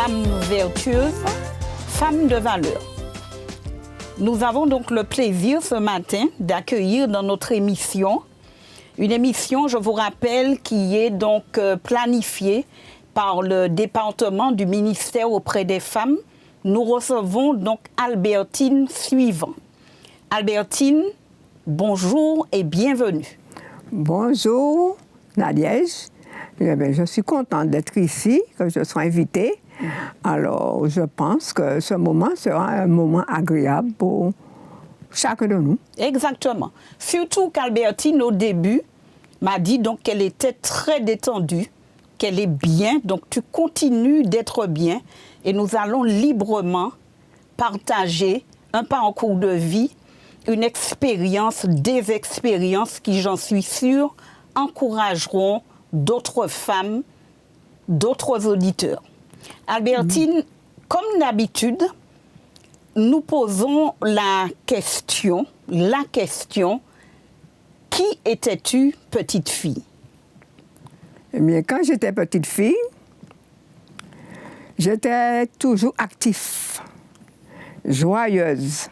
Femmes vertueuses, femmes de valeur. Nous avons donc le plaisir ce matin d'accueillir dans notre émission, une émission, je vous rappelle, qui est donc planifiée par le département du ministère auprès des femmes. Nous recevons donc Albertine Suivant. Albertine, bonjour et bienvenue. Bonjour Nadège. Je suis contente d'être ici, que je sois invitée. Alors, je pense que ce moment sera un moment agréable pour chacun de nous. Exactement. Surtout qu'Albertine, au début, m'a dit donc qu'elle était très détendue, qu'elle est bien. Donc, tu continues d'être bien et nous allons librement partager un parcours de vie, une expérience, des expériences qui, j'en suis sûre, encourageront d'autres femmes, d'autres auditeurs. Albertine, comme d'habitude, nous posons la question, qui étais-tu petite fille? Eh bien, quand j'étais petite fille, j'étais toujours active, joyeuse.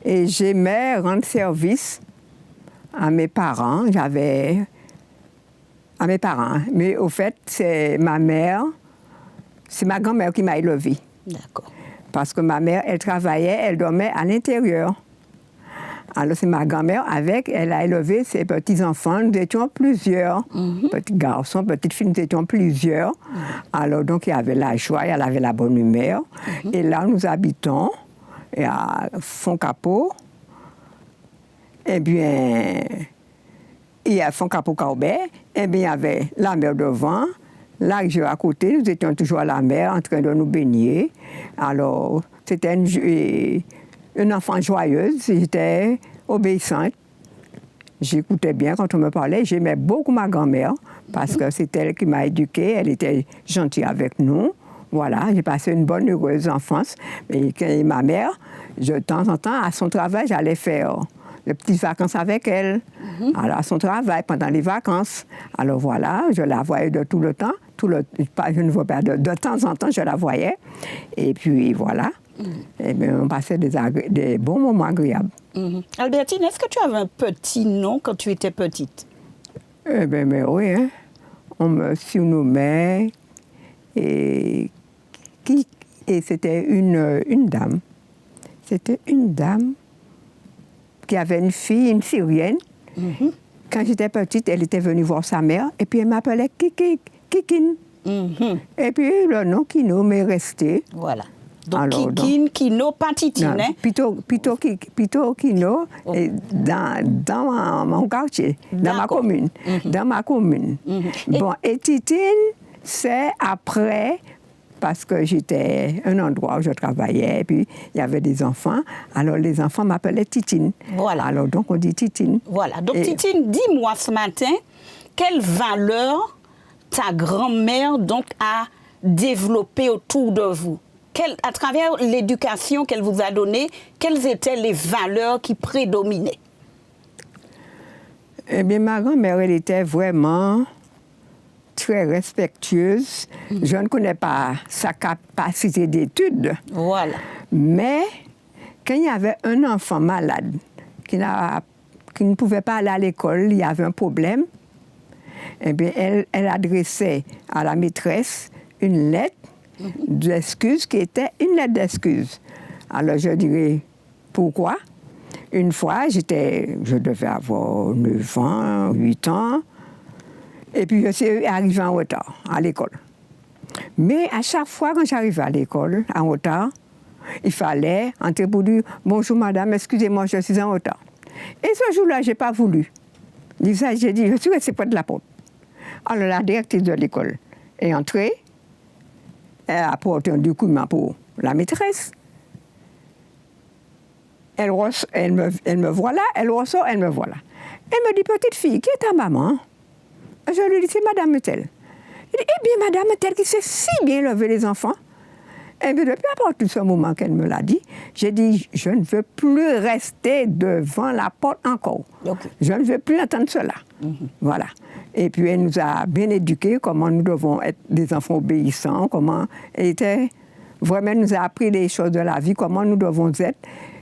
Et j'aimais rendre service à mes parents. Mais au fait, c'est ma grand-mère qui m'a élevée. D'accord. Parce que ma mère, elle travaillait, elle dormait à l'intérieur. Alors c'est ma grand-mère, elle a élevé ses petits-enfants. Nous étions plusieurs, petits garçons, petites filles, nous étions plusieurs. Alors donc il y avait la joie, elle avait la bonne humeur. Et là, nous habitons à Foncapau. Eh bien, et à Foncapau-Caubert, eh bien, il y avait la mer devant, la rivière à côté. Nous étions toujours à la mer en train de nous baigner. Alors, c'était une enfant joyeuse. J'étais obéissante. J'écoutais bien quand on me parlait. J'aimais beaucoup ma grand-mère parce que c'est elle qui m'a éduquée. Elle était gentille avec nous. Voilà, j'ai passé une bonne, heureuse enfance. Et ma mère, de temps en temps, à son travail, j'allais faire les petites vacances avec elle. Alors, à son travail, pendant les vacances. Alors voilà, je la voyais de tout le temps. Je ne vois pas, de temps en temps, je la voyais. Et puis voilà. Et bien, on passait des bons moments agréables. Albertine, est-ce que tu avais un petit nom quand tu étais petite? Eh bien, mais oui, hein. On me surnommait. Et c'était une dame. C'était une dame qui avait une fille, une Syrienne. Quand j'étais petite, elle était venue voir sa mère et puis elle m'appelait Kikine. Et puis le nom Kino m'est resté. Voilà. Donc Kikine, Kino, pas Titine. Pito Kino, dans mon quartier, dans ma commune. Dans ma commune. Bon, et Titine, c'est après... Parce que j'étais un endroit où je travaillais, et puis il y avait des enfants. Alors les enfants m'appelaient Titine. Voilà. Alors donc on dit Titine. Voilà. Donc Titine, dis-moi ce matin, quelle valeur ta grand-mère donc a développée autour de vous? À travers l'éducation qu'elle vous a donnée, quelles étaient les valeurs qui prédominaient? Eh bien, ma grand-mère, elle était vraiment très respectueuse. Je ne connais pas sa capacité d'étude. Voilà. Mais quand il y avait un enfant malade qui ne pouvait pas aller à l'école, il y avait un problème, eh bien, elle adressait à la maîtresse une lettre d'excuse qui était une lettre d'excuse. Alors je dirais pourquoi. Une fois, je devais avoir 9 ans, 8 ans. Et puis, je suis arrivée en retard à l'école. Mais à chaque fois, quand j'arrivais à l'école, en retard, il fallait entrer pour dire « Bonjour madame, excusez-moi, je suis en retard ». Et ce jour-là, je n'ai pas voulu. J'ai dit « Je suis restée près de la porte ». Alors, la directrice de l'école est entrée. Elle a apporté un document pour la maîtresse. Elle me voit là, elle ressort, elle me voit là. Elle me dit « Petite fille, qui est ta maman ?» Je lui dis, c'est madame Telle. Il dit, eh bien, madame Telle qui sait si bien lever les enfants. Et puis, depuis à partir de ce moment qu'elle me l'a dit, j'ai dit, je ne veux plus rester devant la porte encore. Okay. Je ne veux plus entendre cela. Voilà. Et puis, elle nous a bien éduqués, comment nous devons être des enfants obéissants, comment elle était... Vraiment, elle nous a appris les choses de la vie, comment nous devons être,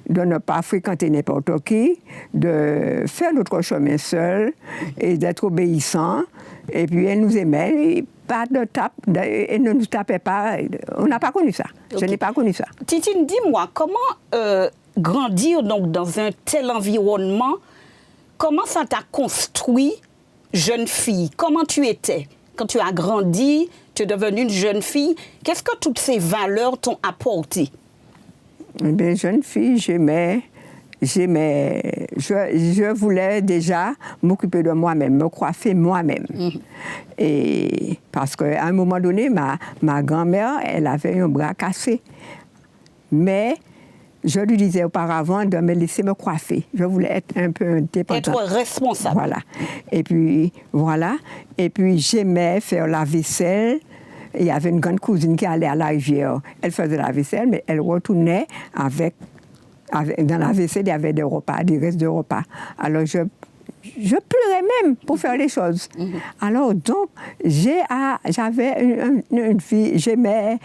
de ne pas fréquenter n'importe qui, de faire notre chemin seul et d'être obéissants. Et puis, elle nous aimait, et pas de tape, elle ne nous tapait pas. On n'a pas connu ça. Okay. Je n'ai pas connu ça. Titine, dis-moi, comment grandir donc, dans un tel environnement, comment ça t'a construit, jeune fille? Comment tu étais quand tu as grandi, tu es devenue une jeune fille? Qu'est-ce que toutes ces valeurs t'ont apporté? Eh bien, jeune fille, je voulais déjà m'occuper de moi-même, me coiffer moi-même. Et parce qu'à un moment donné, ma grand-mère, elle avait un bras cassé. Mais je lui disais auparavant de me laisser me coiffer. Je voulais être un peu indépendante. Être responsable. Voilà. Et puis, voilà. Et puis, j'aimais faire la vaisselle. Il y avait une grande cousine qui allait à la rivière. Elle faisait la vaisselle, mais elle retournait dans la vaisselle, il y avait des repas, des restes de repas. Alors, je pleurais même pour faire les choses. Alors, donc, j'avais une vie, j'aimais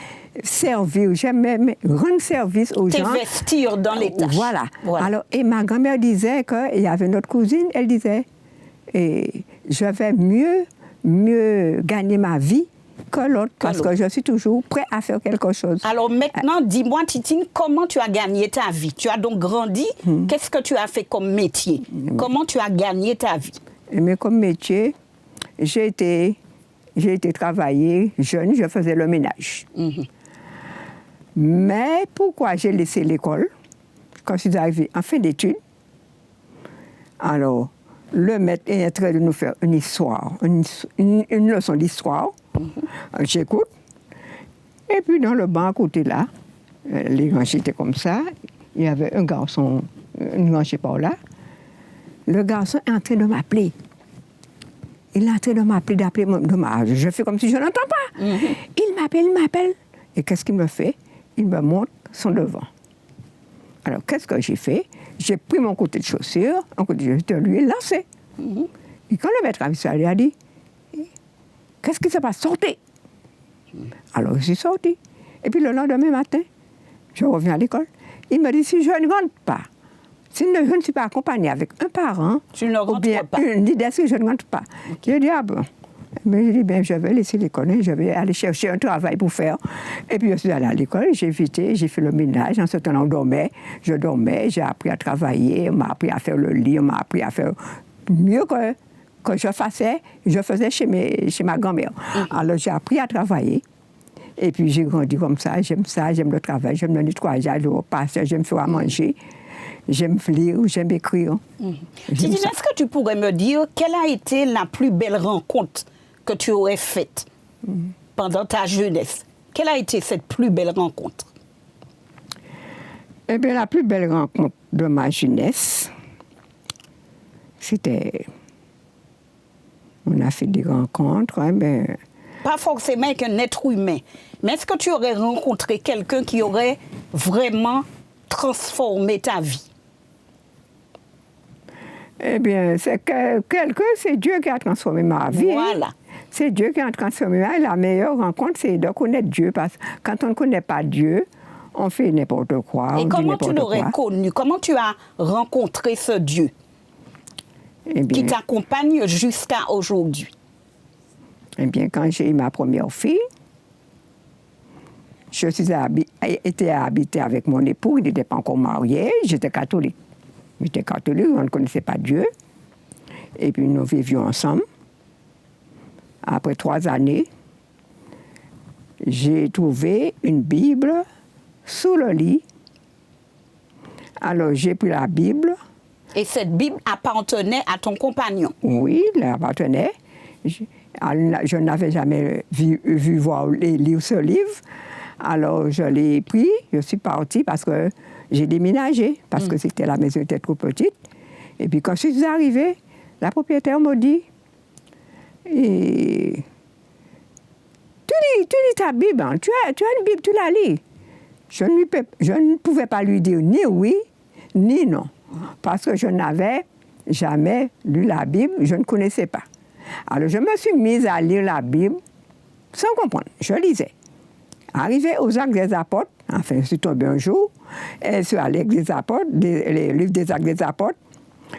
servir, j'aimais rendre service aux gens. T'investir dans les tâches. Voilà. Alors, et ma grand-mère disait qu'il y avait notre cousine, elle disait, et je vais mieux gagner ma vie que l'autre, parce que je suis toujours prêt à faire quelque chose. Alors maintenant, dis-moi, Titine, comment tu as gagné ta vie? Tu as donc grandi, qu'est-ce que tu as fait comme métier? Comment tu as gagné ta vie? Mais comme métier, j'ai été travailler jeune, je faisais le ménage. Mais pourquoi j'ai laissé l'école? Quand je suis arrivée en fin d'études, alors, le maître est en train de nous faire une histoire, une leçon d'histoire. J'écoute. Et puis, dans le banc à côté là, les rangées étaient comme ça. Il y avait un garçon, une rangée par là. Le garçon est en train de m'appeler. Il est en train de m'appeler, je fais comme si je n'entends pas. Il m'appelle. Et qu'est-ce qu'il me fait? Il me montre son devant. Alors, qu'est-ce que j'ai fait? J'ai pris mon côté de chaussure, un côté de chaussure, lui, lancé. Et quand le maître a vu ça, il a dit, qu'est-ce qui se passe? Sortez! Alors, je suis sortie. Et puis, le lendemain matin, je reviens à l'école. Il me dit, si je ne rentre pas, si je ne suis pas accompagnée avec un parent, tu ne rentres pas. Une idée, je ne rentre pas. Okay. Je dis, ah bon. Mais je dis, bien, je vais laisser l'école, je vais aller chercher un travail pour faire. Et puis, je suis allée à l'école, j'ai fait le ménage. En ce temps, je dormais, j'ai appris à travailler, on m'a appris à faire le lit, on m'a appris à faire mieux que je faisais chez ma grand-mère. Alors, j'ai appris à travailler. Et puis, j'ai grandi comme ça, j'aime le travail, j'aime le nettoyage, le repas, j'aime faire à manger. J'aime lire, j'aime écrire. Titine, est-ce que tu pourrais me dire quelle a été la plus belle rencontre que tu aurais faite pendant ta jeunesse? Quelle a été cette plus belle rencontre? Eh bien, la plus belle rencontre de ma jeunesse, c'était... On a fait des rencontres, mais... Pas forcément avec un être humain, mais est-ce que tu aurais rencontré quelqu'un qui aurait vraiment transformé ta vie? Eh bien, c'est Dieu qui a transformé ma vie. Voilà. C'est Dieu qui a transformé ma vie. La meilleure rencontre, c'est de connaître Dieu. Parce que quand on ne connaît pas Dieu, on fait n'importe quoi. Et comment tu l'aurais connu? Comment tu as rencontré ce Dieu qui t'accompagne jusqu'à aujourd'hui? Eh bien, quand j'ai eu ma première fille, je suis été habiter avec mon époux. Il n'était pas encore marié. J'étais catholique. J'étais catholique, on ne connaissait pas Dieu. Et puis nous vivions ensemble. Après 3 années, j'ai trouvé une Bible sous le lit. Alors j'ai pris la Bible. Et cette Bible appartenait à ton compagnon? Oui, elle appartenait. Je n'avais jamais vu voir lire ce livre. Alors je l'ai pris, je suis partie parce que j'ai déménagé, parce que la maison était trop petite. Et puis quand je suis arrivée, la propriétaire m'a dit, tu lis ta Bible, hein? Tu as une Bible, tu la lis. je ne pouvais pas lui dire ni oui, ni non, parce que je n'avais jamais lu la Bible, je ne connaissais pas. Alors, je me suis mise à lire la Bible sans comprendre. Je lisais. Arrivé aux Actes des Apôtres, enfin, je suis tombée un jour, et sur les livres des Actes des Apôtres,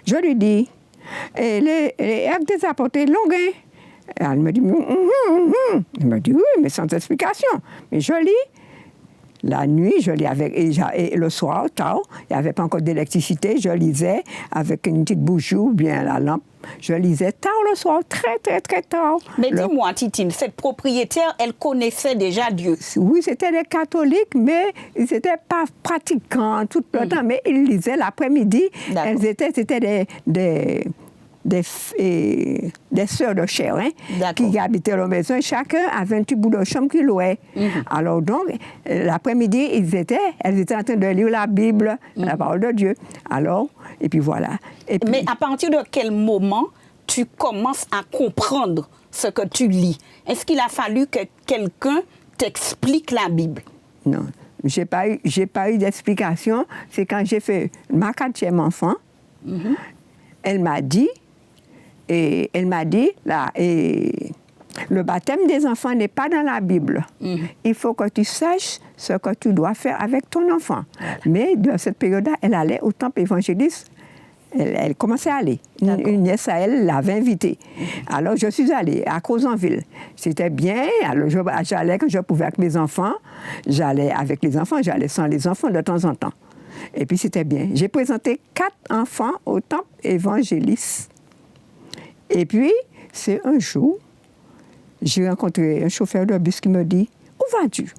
je lui dis, les Actes des Apôtres, c'est long, hein? Elle me dit, Elle me dit, oui, mais sans explication. Mais je lis. La nuit, je lis et le soir, tard, il n'y avait pas encore d'électricité, je lisais avec une petite bougie ou bien la lampe. Je lisais tard le soir, très, très, très tard. Mais dis-moi, Titine, cette propriétaire, elle connaissait déjà Dieu? Oui, c'était des catholiques, mais ils n'étaient pas pratiquants tout le temps, mais ils lisaient l'après-midi. C'était des sœurs de chair, hein, qui habitaient à la maison, et chacun avait un petit bout de chambre qu'il louait. Alors donc, l'après-midi, elles étaient en train de lire la Bible, la parole de Dieu. Alors, et puis voilà. Et puis, mais à partir de quel moment tu commences à comprendre ce que tu lis? Est-ce qu'il a fallu que quelqu'un t'explique la Bible? Non, j'ai pas eu d'explication. C'est quand j'ai fait ma 4e enfant, elle m'a dit, le baptême des enfants n'est pas dans la Bible. Il faut que tu saches ce que tu dois faire avec ton enfant. Mais dans cette période-là, elle allait au temple évangéliste. Elle commençait à aller. Une nièce à elle l'avait invitée. Alors, je suis allée à Crozonville. C'était bien. Alors, j'allais quand je pouvais avec mes enfants. J'allais avec les enfants, j'allais sans les enfants de temps en temps. Et puis, c'était bien. J'ai présenté 4 enfants au temple évangéliste. Et puis, c'est un jour, j'ai rencontré un chauffeur de bus qui me dit, « Où vas-tu »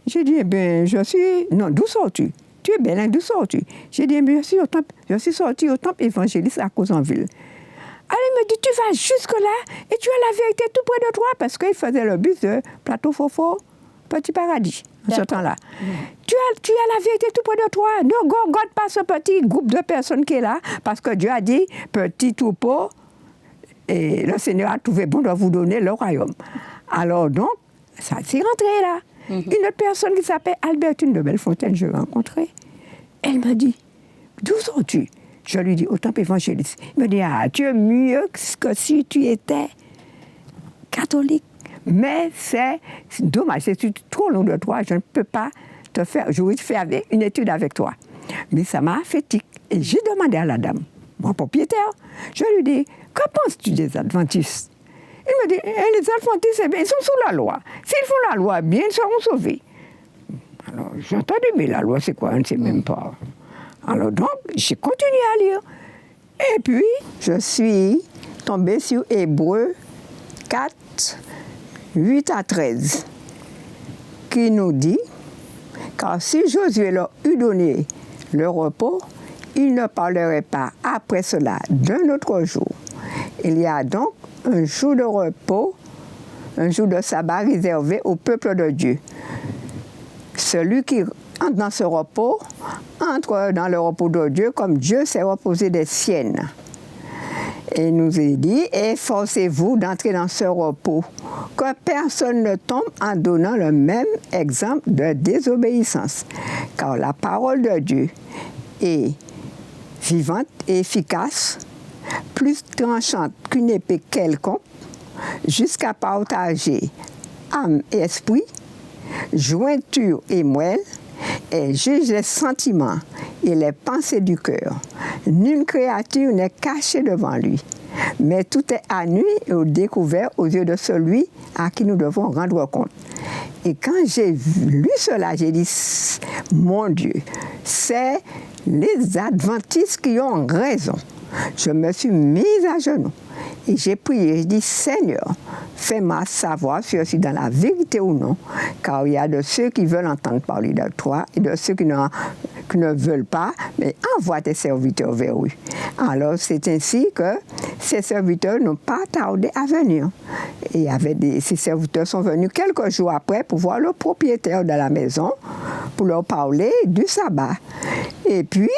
J'ai dit, « Eh bien, je suis... » « Non, d'où sors-tu » ?»« Tu es belle, d'où sors-tu » J'ai dit, « Je suis sortie au temple évangéliste à Crozonville. » Alors, il me dit, « Tu vas jusque-là et tu as la vérité tout près de toi. » Parce qu'il faisait le bus de Plateau Fofo, Petit Paradis, en ce temps-là. Tu as la vérité tout près de toi. Ne regarde pas ce petit groupe de personnes qui est là, parce que Dieu a dit, petit troupeau, et le Seigneur a trouvé bon de vous donner le royaume. Alors donc, ça s'est rentré là. Une autre personne qui s'appelle Albertine de Bellefontaine, je l'ai rencontrée. Elle me dit, d'où sors-tu? Je lui dis, au temple évangéliste. Il me dit, ah, tu es mieux que si tu étais catholique. Mais c'est dommage, c'est trop long de toi, je ne peux pas te faire, je vais te faire une étude avec toi. Mais ça m'a fait tic. Et j'ai demandé à la dame, mon propriétaire, je lui dis, que penses-tu des adventistes? Il me dit, les adventistes, eh bien, ils sont sous la loi. S'ils font la loi bien, ils seront sauvés. Alors, j'ai entendu, mais la loi, c'est quoi? On ne sait même pas. Alors donc, j'ai continué à lire. Et puis, je suis tombée sur Hébreux 4, 8 à 13, qui nous dit, car si Josué leur eût donné le repos, il ne parlerait pas après cela d'un autre jour. Il y a donc un jour de repos, un jour de sabbat réservé au peuple de Dieu. Celui qui entre dans ce repos entre dans le repos de Dieu comme Dieu s'est reposé des siennes. Et il nous est dit, efforcez-vous d'entrer dans ce repos, que personne ne tombe en donnant le même exemple de désobéissance. Car la parole de Dieu est vivante et efficace, plus tranchante qu'une épée quelconque, jusqu'à partager âme et esprit, jointure et moelle, et juge les sentiments et les pensées du cœur. Nulle créature n'est cachée devant lui, mais tout est à nu et au découvert aux yeux de celui à qui nous devons rendre compte. Et quand j'ai lu cela, j'ai dit, mon Dieu, c'est les adventistes qui ont raison. Je me suis mise à genoux et j'ai prié, j'ai dit, Seigneur, fais-moi savoir si je suis dans la vérité ou non, car il y a de ceux qui veulent entendre parler de toi et de ceux qui ne veulent pas, mais envoie tes serviteurs vers eux. Alors c'est ainsi que ces serviteurs n'ont pas tardé à venir. Et ces serviteurs sont venus quelques jours après pour voir le propriétaire de la maison, pour leur parler du sabbat. Et puis,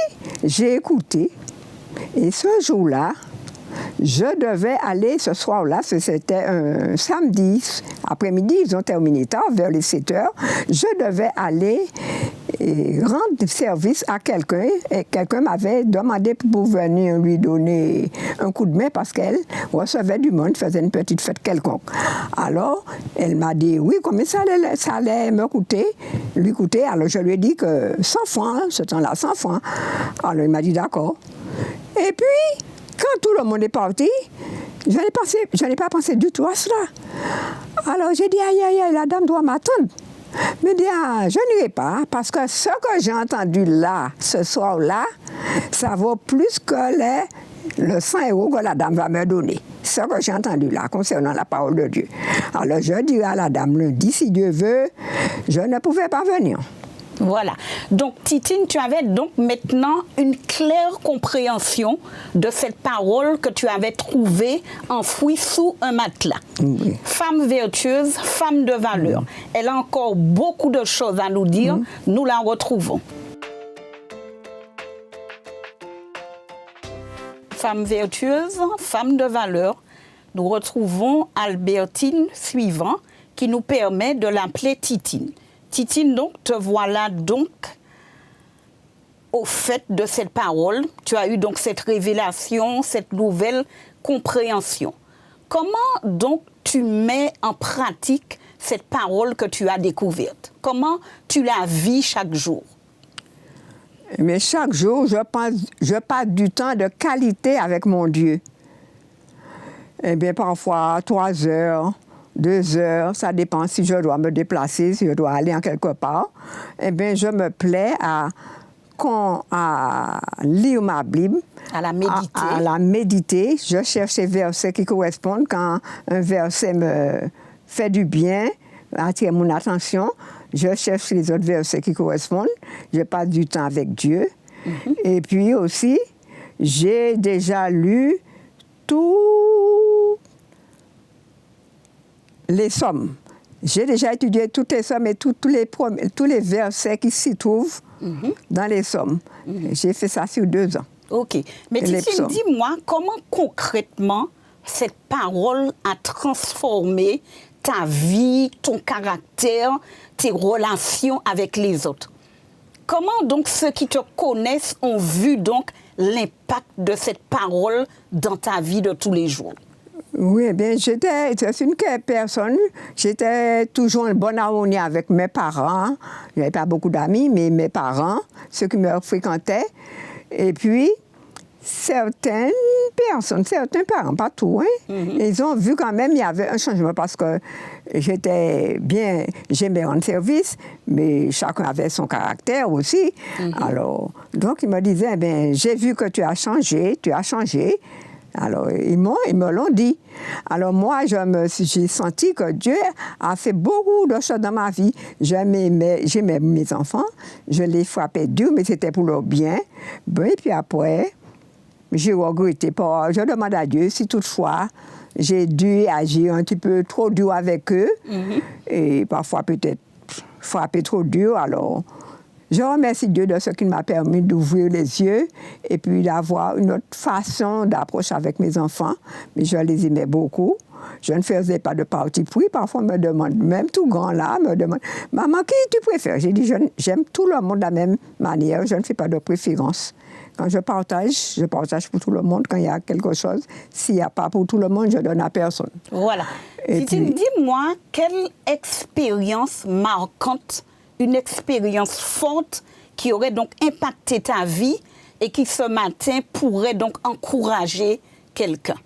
j'ai écouté. Et ce jour-là, je devais aller ce soir-là, c'était un samedi après-midi, ils ont terminé tard, vers les 7 heures, je devais aller rendre service à quelqu'un, et quelqu'un m'avait demandé pour venir lui donner un coup de main parce qu'elle recevait du monde, faisait une petite fête quelconque. Alors, elle m'a dit, oui, combien ça allait me coûter, lui coûter. Alors, je lui ai dit que 100 francs, ce temps-là, 100 francs. Alors, il m'a dit, d'accord. Et puis, quand tout le monde est parti, je n'ai pas pensé du tout à cela. Alors, j'ai dit, aïe, aïe, aïe, la dame doit m'attendre. Mais dit, je n'irai pas, parce que ce que j'ai entendu là, ce soir-là, ça vaut plus que le 100 € que la dame va me donner. Ce que j'ai entendu là, concernant la parole de Dieu. Alors, je dirai à la dame lundi, si Dieu veut, je ne pouvais pas venir. Voilà. Donc, Titine, tu avais donc maintenant une claire compréhension de cette parole que tu avais trouvée enfouie sous un matelas. Oui. Femme vertueuse, femme de valeur. Elle a encore beaucoup de choses à nous dire. Nous la retrouvons. Femme vertueuse, femme de valeur. Nous retrouvons Albertine suivant qui nous permet de l'appeler Titine. Titine, donc, te voilà donc au fait de cette parole. Tu as eu donc cette révélation, cette nouvelle compréhension. Comment donc tu mets en pratique cette parole que tu as découverte? Comment tu la vis chaque jour? Mais chaque jour, je passe du temps de qualité avec mon Dieu. Eh bien, parfois 3 heures, 2 heures, ça dépend si je dois me déplacer, si je dois aller en quelque part. Eh bien, je me plais à lire ma Bible. À la méditer. À la méditer. Je cherche les versets qui correspondent. Quand un verset me fait du bien, attire mon attention, je cherche les autres versets qui correspondent. Je passe du temps avec Dieu. Et puis aussi, j'ai déjà lu tous les psaumes. J'ai déjà étudié toutes les psaumes et tous les versets qui s'y trouvent dans les psaumes. J'ai fait ça sur 2 ans. OK. Mais Titine, dis-moi, comment concrètement cette parole a transformé ta vie, ton caractère, tes relations avec les autres? Comment donc ceux qui te connaissent ont vu donc l'impact de cette parole dans ta vie de tous les jours? Oui, eh bien, j'étais une personne, j'étais toujours en bonne harmonie avec mes parents. Je n'avais pas beaucoup d'amis, mais mes parents, ceux qui me fréquentaient. Et puis, certaines personnes, certains parents, pas tous, ils ont vu quand même il y avait un changement parce que j'aimais rendre service, mais chacun avait son caractère aussi. Alors, donc, ils me disaient, eh bien, j'ai vu que tu as changé. Alors, ils me l'ont dit. Alors, moi, j'ai senti que Dieu a fait beaucoup de choses dans ma vie. J'aimais mes enfants, je les frappais dur, mais c'était pour leur bien. Bon, et puis après, j'ai regretté. Je demande à Dieu si toutefois j'ai dû agir un petit peu trop dur avec eux, et parfois peut-être frapper trop dur. Alors, je remercie Dieu de ce qu'il m'a permis d'ouvrir les yeux et puis d'avoir une autre façon d'approche avec mes enfants. Mais je les aimais beaucoup. Je ne faisais pas de parti pris. Parfois, on me demande, même tout grand là, me demande, maman, qui tu préfères? J'ai dit, j'aime tout le monde de la même manière. Je ne fais pas de préférence. Quand je partage pour tout le monde. Quand il y a quelque chose, s'il n'y a pas pour tout le monde, je donne à personne. Voilà. Dis-moi, quelle expérience marquante, une expérience forte qui aurait donc impacté ta vie et qui ce matin pourrait donc encourager quelqu'un?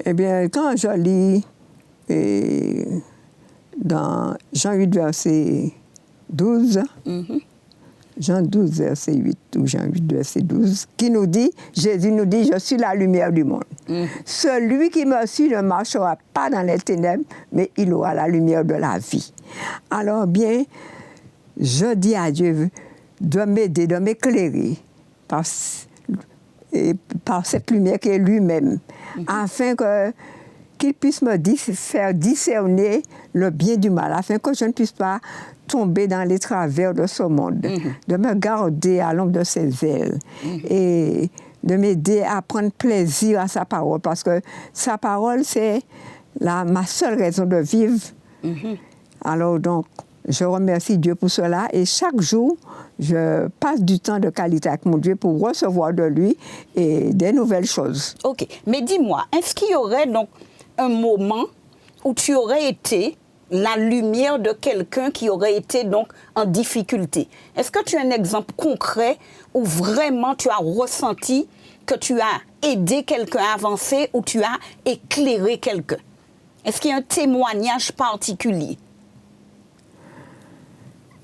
Eh bien, quand je lis dans Jean 8, verset 12, Jean 12, verset 8, ou Jean 8, verset 12, qui nous dit, Jésus nous dit, je suis la lumière du monde. Celui qui me suit ne marchera pas dans les ténèbres, mais il aura la lumière de la vie. Alors bien, je dis à Dieu de m'aider, de m'éclairer par cette lumière qui est lui-même, afin qu'il puisse me faire discerner le bien du mal, afin que je ne puisse pas tomber dans les travers de ce monde, de me garder à l'ombre de ses ailes et de m'aider à prendre plaisir à sa parole, parce que sa parole, c'est ma seule raison de vivre. Alors donc, je remercie Dieu pour cela, et chaque jour, je passe du temps de qualité avec mon Dieu pour recevoir de lui et des nouvelles choses. Ok, mais dis-moi, est-ce qu'il y aurait donc un moment où tu aurais été la lumière de quelqu'un qui aurait été donc en difficulté? Est-ce que tu as un exemple concret où vraiment tu as ressenti que tu as aidé quelqu'un à avancer, ou tu as éclairé quelqu'un? Est-ce qu'il y a un témoignage particulier?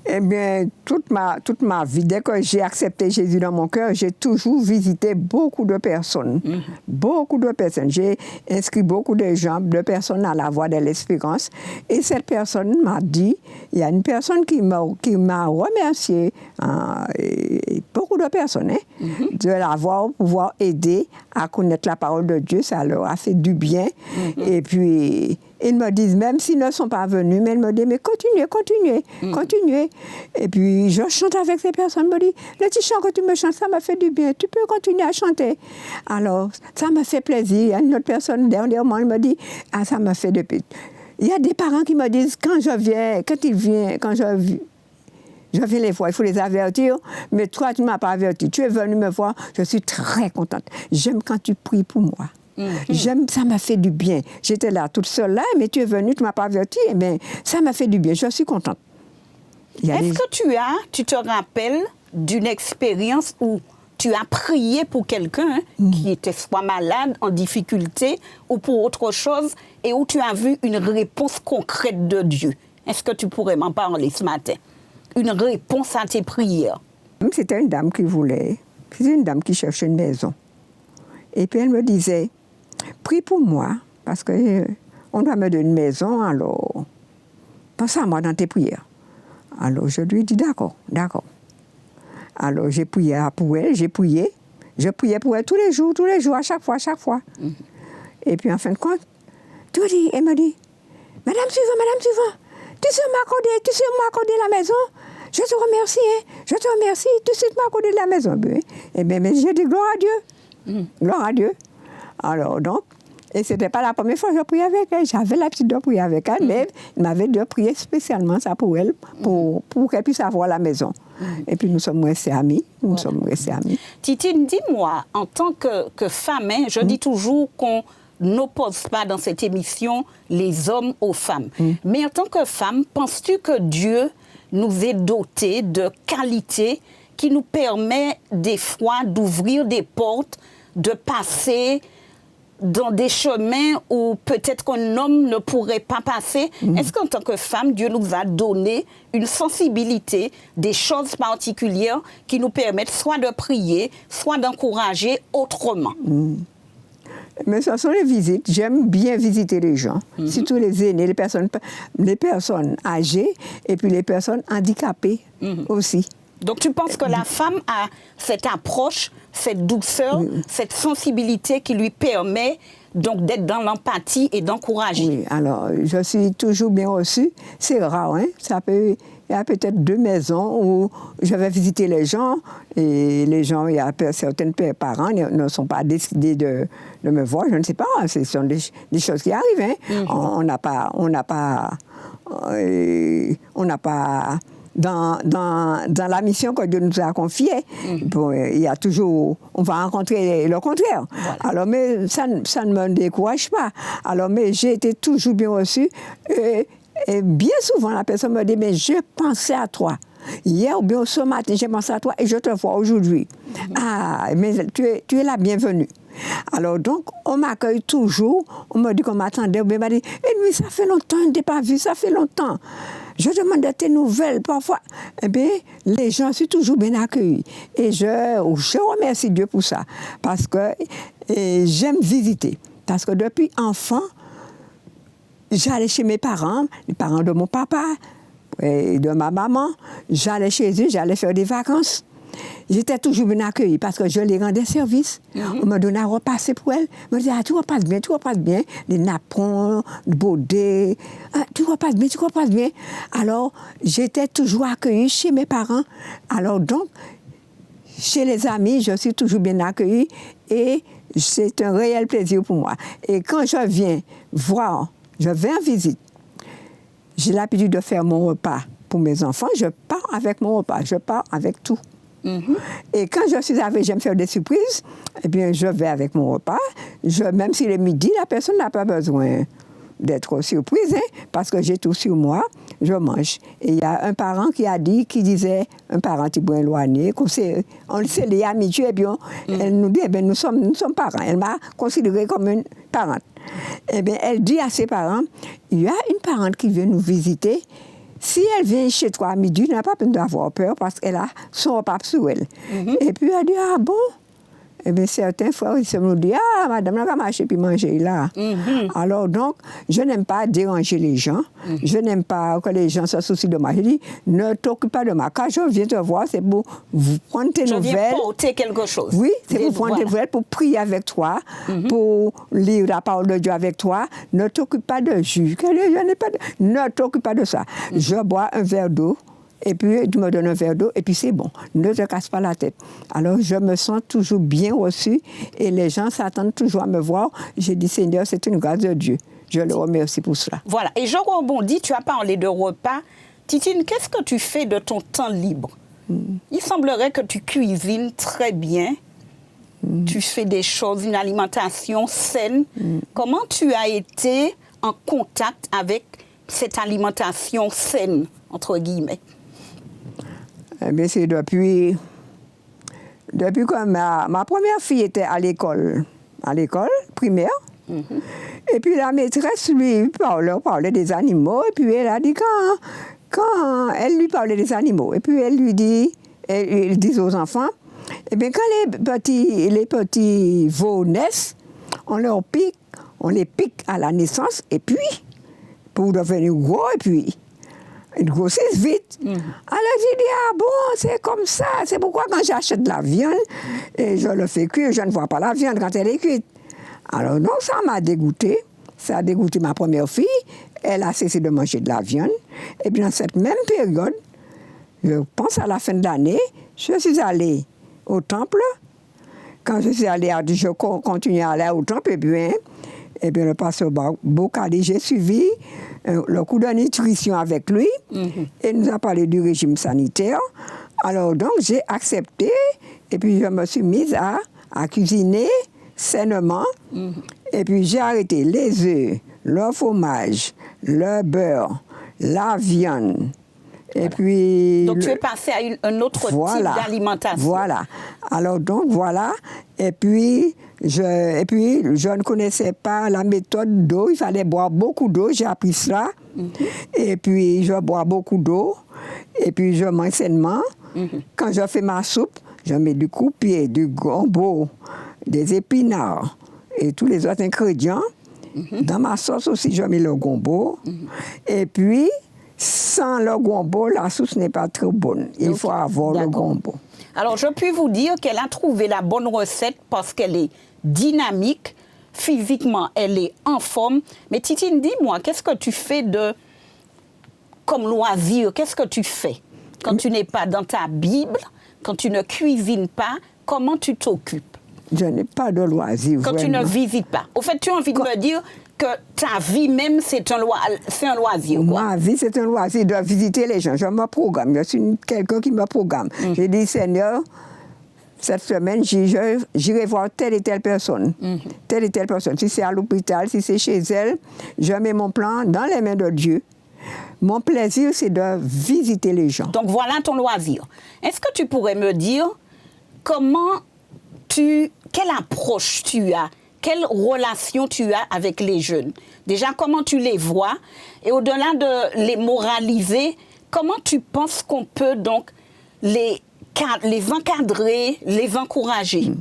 Eh bien, toute ma vie, dès que j'ai accepté Jésus dans mon cœur, j'ai toujours visité beaucoup de personnes. Beaucoup de personnes. J'ai inscrit beaucoup de personnes à la Voie de l'Espérance. Et cette personne m'a dit, il y a une personne qui m'a remercié, et beaucoup de personnes, de l'avoir pouvoir aider à connaître la parole de Dieu. Ça leur a fait du bien. Et puis, ils me disent, même s'ils ne sont pas venus, mais ils me disent, mais continuez. Et puis, je chante avec ces personnes. Ils me disent, le petit chant que tu me chantes, ça m'a fait du bien. Tu peux continuer à chanter. Alors, ça m'a fait plaisir. Il y a une autre personne, dernièrement, elle me dit, ah, ça m'a fait de plaisir. Il y a des parents qui me disent, quand je viens les voir, il faut les avertir, mais toi, tu ne m'as pas averti. Tu es venu me voir, je suis très contente. J'aime quand tu pries pour moi. J'aime, ça m'a fait du bien. J'étais là toute seule là, mais tu es venu, tu ne m'as pas averti, eh bien, ça m'a fait du bien. Je suis contente. Est-ce que tu te rappelles d'une expérience où tu as prié pour quelqu'un qui était soit malade, en difficulté, ou pour autre chose, et où tu as vu une réponse concrète de Dieu? Est-ce que tu pourrais m'en parler ce matin? Une réponse à tes prières. C'était une dame c'était une dame qui cherchait une maison. Et puis elle me disait, prie pour moi, parce qu'on doit me donner une maison, alors pense à moi dans tes prières. Alors je lui ai dit, d'accord. Alors j'ai prié pour elle, je priais pour elle tous les jours, à chaque fois. Et puis en fin de compte, elle me dit, Madame suivant, tu sais m'accorder la maison? Je te remercie, tu sais m'accorder la maison. Eh bien, mais j'ai dit, gloire à Dieu. Alors donc, et ce n'était pas la première fois que je priais avec elle. J'avais l'habitude de prier avec elle, mais il m'avait de prier spécialement ça pour elle, pour qu'elle puisse avoir la maison. Et puis nous sommes restés amis. Titine, dis-moi, en tant que femme, je dis toujours qu'on n'oppose pas dans cette émission les hommes aux femmes. Mais en tant que femme, penses-tu que Dieu nous est doté de qualités qui nous permet des fois d'ouvrir des portes, de passer dans des chemins où peut-être qu'un homme ne pourrait pas passer? Est-ce qu'en tant que femme, Dieu nous a donné une sensibilité, des choses particulières qui nous permettent soit de prier, soit d'encourager autrement? Mais ce sont les visites. J'aime bien visiter les gens, surtout les aînés, les personnes âgées et puis les personnes handicapées aussi. Donc tu penses que la femme a cette approche, cette douceur, cette sensibilité qui lui permet donc d'être dans l'empathie et d'encourager? Oui, alors je suis toujours bien reçue. C'est rare, hein? Il y a peut-être 2 maisons où je vais visiter les gens, et les gens, il y a certains parents ne sont pas décidés de me voir, je ne sais pas, ce sont des choses qui arrivent. Hein? On n'a pas dans la mission que Dieu nous a confiée, bon, il y a toujours, on va rencontrer le contraire. Voilà. Alors, mais ça ne me décourage pas. Alors, mais j'ai été toujours bien reçue. Et bien souvent, la personne me dit, mais je pensais à toi. Hier ou bien ce matin, j'ai pensé à toi et je te vois aujourd'hui. Ah, mais tu es la bienvenue. Alors donc, on m'accueille toujours, on me dit qu'on m'attendait, on m'a dit, et lui, ça fait longtemps, on ne t'a pas vu, ça fait longtemps. Je demande de tes nouvelles parfois. Eh bien, les gens sont toujours bien accueillis. Et je remercie Dieu pour ça, parce que j'aime visiter. Parce que depuis enfant, j'allais chez mes parents, les parents de mon papa et de ma maman. J'allais chez eux, j'allais faire des vacances. J'étais toujours bien accueillie parce que je les rendais service. On me donnait à repasser pour elles. On me disait, ah, tu repasses bien. Des napperons, des baudets. Ah, tu repasses bien. Alors, j'étais toujours accueillie chez mes parents. Alors donc, chez les amis, je suis toujours bien accueillie et c'est un réel plaisir pour moi. Et quand je viens en visite, j'ai l'habitude de faire mon repas pour mes enfants. Je pars avec mon repas, je pars avec tout. Et quand je suis avec, j'aime faire des surprises, eh bien, je vais avec mon repas. Même s'il est midi, la personne n'a pas besoin d'être surprise, parce que j'ai tout sur moi, je mange. Et il y a un parent qui disait, un parent qui est éloigné, on s'est liés amitiés, et bien, elle nous dit, eh bien, nous sommes parents. Elle m'a considérée comme une parente. Eh bien, elle dit à ses parents, il y a une parente qui vient nous visiter. Si elle vient chez toi à midi, elle n'a pas besoin d'avoir peur parce qu'elle a son repas sur elle. Et puis elle dit, ah bon? Eh bien, certains fois, ils me disent, ah, madame, on va marcher puis manger là. Alors, donc, je n'aime pas déranger les gens. Je n'aime pas que les gens se soucient de moi. Je dis, ne t'occupe pas de moi. Quand je viens te voir, c'est pour vous prendre tes nouvelles. Je viens porter quelque chose. Oui, c'est pour prendre tes nouvelles, pour prier avec toi, pour lire la parole de Dieu avec toi. Ne t'occupe pas de juge. Ne t'occupe pas de ça. Je bois un verre d'eau. Et puis, tu me donnes un verre d'eau, et puis c'est bon. Ne te casse pas la tête. Alors, je me sens toujours bien reçue, et les gens s'attendent toujours à me voir. J'ai dit, Seigneur, c'est une grâce de Dieu. Je le remercie pour cela. Voilà. Et je rebondis, tu as parlé de repas. Titine, qu'est-ce que tu fais de ton temps libre? Il semblerait que tu cuisines très bien. Tu fais des choses, une alimentation saine. Comment tu as été en contact avec cette alimentation saine, entre guillemets? Eh bien, c'est depuis que ma première fille était à l'école primaire. Et puis la maîtresse lui parlait des animaux. Et puis elle a dit quand elle lui parlait des animaux, et puis elle dit aux enfants, eh bien, quand les petits veaux naissent, on les pique à la naissance, et puis, pour devenir gros, et puis, ils grossissent vite. Alors j'ai dit, ah bon, c'est comme ça. C'est pourquoi quand j'achète de la viande, et je le fais cuire, je ne vois pas la viande quand elle est cuite. Alors donc ça m'a dégoûté. Ça a dégoûté ma première fille. Elle a cessé de manger de la viande. Et puis dans cette même période, je pense à la fin de l'année, je suis allée au temple. Quand je suis allée, je continue à aller au temple, et bien le pasteur Bocali, j'ai suivi le cours de nutrition avec lui, et il nous a parlé du régime sanitaire. Alors donc j'ai accepté, et puis je me suis mise à cuisiner sainement, et puis j'ai arrêté les œufs, le fromage, le beurre, la viande. Et puis, donc tu es passé à un autre type d'alimentation. Voilà. Alors donc voilà. Et puis je ne connaissais pas la méthode d'eau. Il fallait boire beaucoup d'eau. J'ai appris cela. Et puis je bois beaucoup d'eau. Et puis je mange sainement. Quand je fais ma soupe, je mets du coupier, du gombo, des épinards et tous les autres ingrédients. Dans ma sauce aussi, je mets le gombo. Et puis sans le gombo, la sauce n'est pas très bonne. Il faut avoir le gombo. Alors, je puis vous dire qu'elle a trouvé la bonne recette parce qu'elle est dynamique. Physiquement, elle est en forme. Mais Titine, dis-moi, qu'est-ce que tu fais comme loisir? Qu'est-ce que tu fais quand tu n'es pas dans ta Bible, quand tu ne cuisines pas? Comment tu t'occupes? Je n'ai pas de loisir. Quand tu ne visites pas. Au fait, tu as envie de me dire que ta vie même, c'est un loisir. Quoi. Ma vie, c'est un loisir de visiter les gens. Je me programme. Je suis quelqu'un qui me programme. J'ai dit, Seigneur, cette semaine, j'irai voir telle et telle personne. Telle et telle personne. Si c'est à l'hôpital, si c'est chez elle, je mets mon plan dans les mains de Dieu. Mon plaisir, c'est de visiter les gens. Donc, voilà ton loisir. Est-ce que tu pourrais me dire quelle approche tu as? Quelle relation tu as avec les jeunes? Déjà, comment tu les vois? Et au-delà de les moraliser, comment tu penses qu'on peut donc les encadrer, les encourager?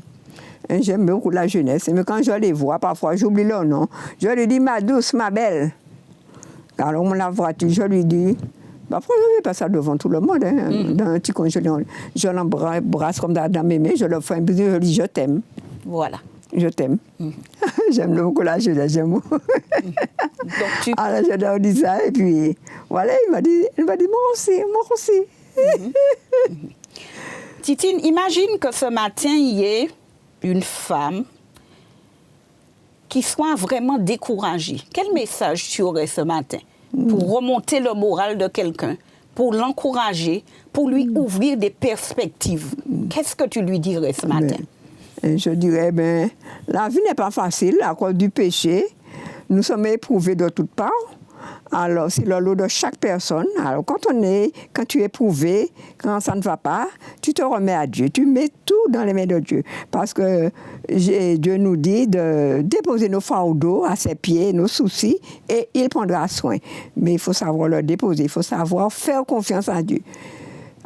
J'aime beaucoup la jeunesse, mais quand je les vois, parfois, j'oublie leur nom. Je lui dis, ma douce, ma belle. Alors, on la voiture, je lui dis, parfois, je ne fais pas ça devant tout le monde. Dans un petit coin, je l'embrasse comme dans mes mains, je leur fais un bisou, je lui dis, je t'aime. Voilà. Je t'aime. J'aime beaucoup la jeunesse, j'aime beaucoup. Alors, je leur dis ça, et puis, voilà, il m'a dit, moi aussi. Titine, imagine que ce matin, il y ait une femme qui soit vraiment découragée. Quel message tu aurais ce matin pour remonter le moral de quelqu'un, pour l'encourager, pour lui ouvrir des perspectives? Qu'est-ce que tu lui dirais ce matin? Je dirais, la vie n'est pas facile à cause du péché. Nous sommes éprouvés de toutes parts. Alors, c'est le lot de chaque personne. Alors, quand tu es éprouvé, quand ça ne va pas, tu te remets à Dieu. Tu mets tout dans les mains de Dieu. Parce que Dieu nous dit de déposer nos fardeaux à ses pieds, nos soucis, et il prendra soin. Mais il faut savoir le déposer. Il faut savoir faire confiance à Dieu.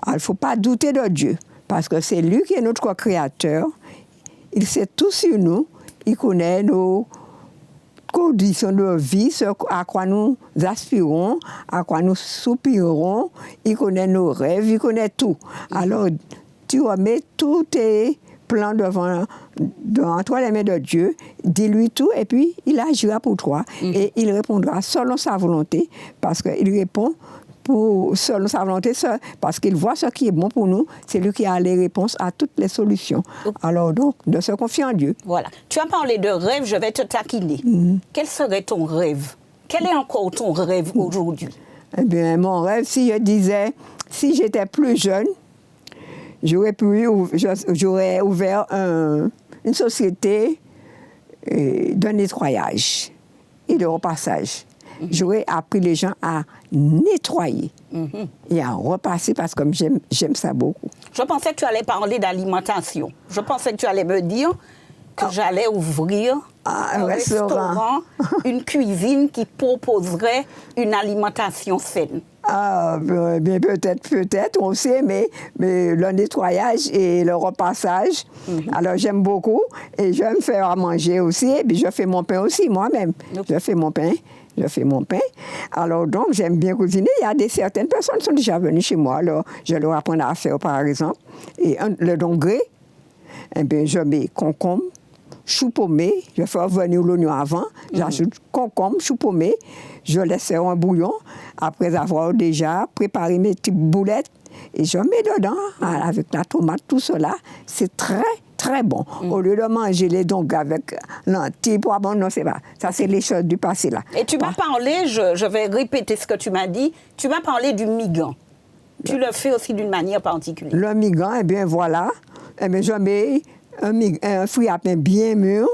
Alors, il ne faut pas douter de Dieu. Parce que c'est lui qui est notre créateur. Il sait tout sur nous. Il connaît nos conditions de vie, ce à quoi nous aspirons, à quoi nous soupirons. Il connaît nos rêves, il connaît tout. Alors, tu remets tous tes plans devant toi, les mains de Dieu, dis-lui tout, et puis il agira pour toi. Et il répondra selon sa volonté, parce qu'il répond selon sa volonté, parce qu'il voit ce qui est bon pour nous. C'est lui qui a les réponses à toutes les solutions. Alors donc, de se confier en Dieu. Voilà. Tu as parlé de rêve, je vais te taquiner. Quel serait ton rêve? Quel est encore ton rêve aujourd'hui? Eh bien, mon rêve, si j'étais plus jeune, j'aurais ouvert une société de nettoyage et de repassage. J'aurais appris les gens à nettoyer et à repasser parce que j'aime ça beaucoup. Je pensais que tu allais parler d'alimentation. Je pensais que tu allais me dire que j'allais ouvrir un restaurant, une cuisine qui proposerait une alimentation saine. Bien peut-être, on sait, mais le nettoyage et le repassage, alors j'aime beaucoup et j'aime faire à manger aussi, et puis je fais mon pain aussi moi-même. Je fais mon pain. Alors donc, j'aime bien cuisiner. Il y a certaines personnes qui sont déjà venues chez moi. Alors, je leur apprends à faire, par exemple. Et le dongré, eh bien, je mets concombre, chou paumé. Je fais revenir l'oignon avant. J'ajoute concombre, chou paumé. Je laisse faire un bouillon. Après avoir déjà préparé mes petites boulettes. Et je mets dedans, avec la tomate, tout cela. C'est très, très bon. Au lieu de manger les dongrés avec lentilles, poivrons, non, c'est pas. Ça, c'est les choses du passé, là. Et tu m'as parlé, je vais répéter ce que tu m'as dit, tu m'as parlé du migan. Tu le fais aussi d'une manière particulière. Le migan, eh bien, voilà. Eh bien, je mets un fruit à pain bien mûr.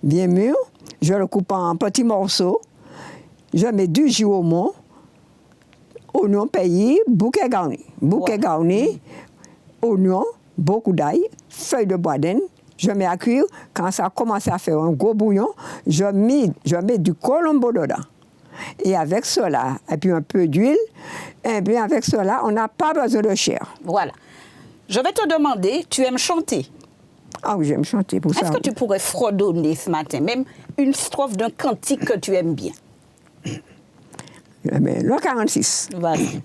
Je le coupe en petits morceaux. Je mets du jus au mont, oignon paillé, bouquet garni, oignon, beaucoup d'ail, feuilles de bois d'Inde, je mets à cuire. Quand ça commence à faire un gros bouillon, je mets du colombo dedans. Et avec cela, et puis un peu d'huile, et bien avec cela, on n'a pas besoin de chair. Voilà. Je vais te demander, tu aimes chanter? Ah oui, j'aime chanter pour ça. Est-ce que tu pourrais fredonner ce matin, même une strophe d'un cantique que tu aimes bien? Le 46. Vas-y.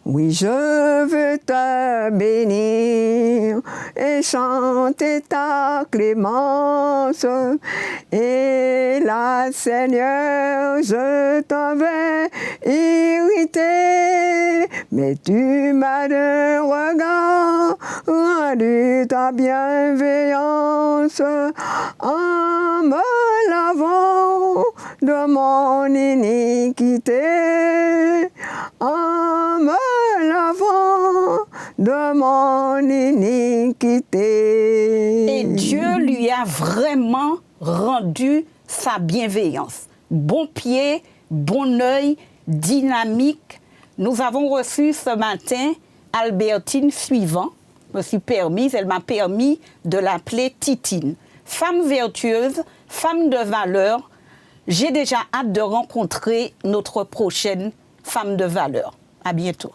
Oui, je veux te bénir et chanter ta clémence. Et là, Seigneur, je t'avais irrité, mais tu m'as de regard rendu ta bienveillance en me lavant de mon iniquité, en me lavant de mon iniquité. Et Dieu lui a vraiment rendu sa bienveillance. Bon pied, bon œil, dynamique. Nous avons reçu ce matin Albertine Suivant. Elle m'a permis de l'appeler Titine. Femme vertueuse, femme de valeur. J'ai déjà hâte de rencontrer notre prochaine femme de valeur. À bientôt.